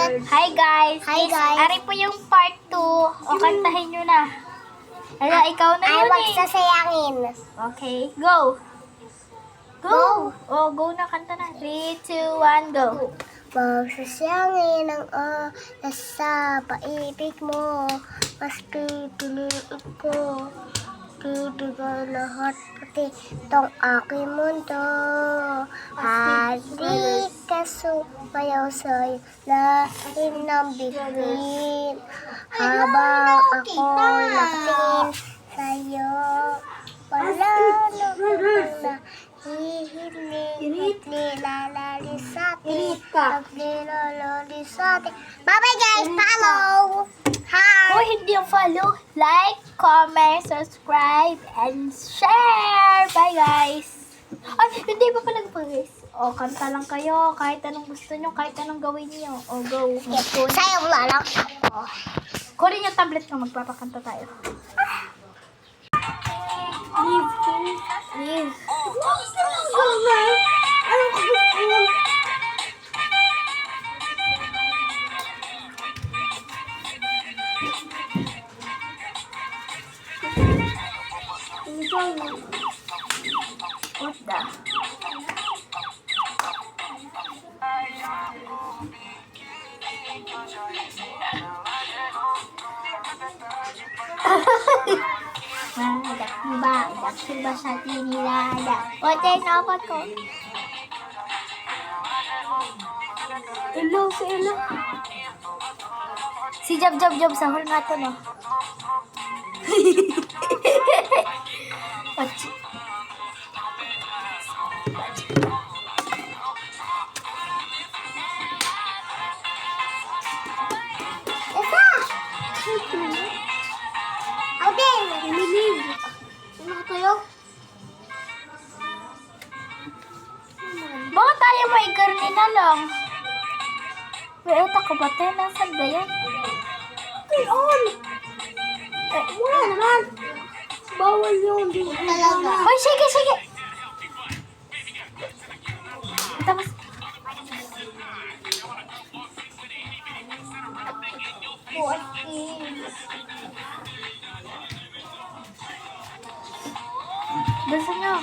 Hi guys! Hi, guys. Ari po yung part 2. O, kantahin nyo na. Hala, ikaw na Ay, yun wag eh. sasayangin. Okay, go! Go! O, go na, kanta na. 3, 2, 1, go! Wag sasayangin ang oras sa paibig mo. Mas pipiliin ko. Bibigay lahat pati itong aking mundo. Halika sumayaw sa'yo, lalim ng bituin. Habang ako'y nakatingin sa'yo, wala naman na hihiling at nilalali sa'tin. At nilalali sa'tin. Bye-bye guys! Follow! Hi! Kung hindi yung follow, like, comment, subscribe, and share! Bye guys! Ay, hindi pa pala guys. O, kanta lang kayo. Kahit anong gusto nyo, kahit anong gawin nyo. O, go. Mag-phone. Sa'yo lang. Kunin yung tablet nyo, magpapakanta tayo. Leave. Leave. What the? Daktiba sa tinilada. O, tayo napat ko. Si Elo. Si Jab, sahol nga to, no? Pachi. Isa! Alden! Namilig. Ano tayo? Baka tayo may karni na lang. May utak ka ba tayo? Nasaan ba yan? Ay, on! Wala naman. Bawal yun. Talaga. Hoy, sige. Tapos, bilisan nyo.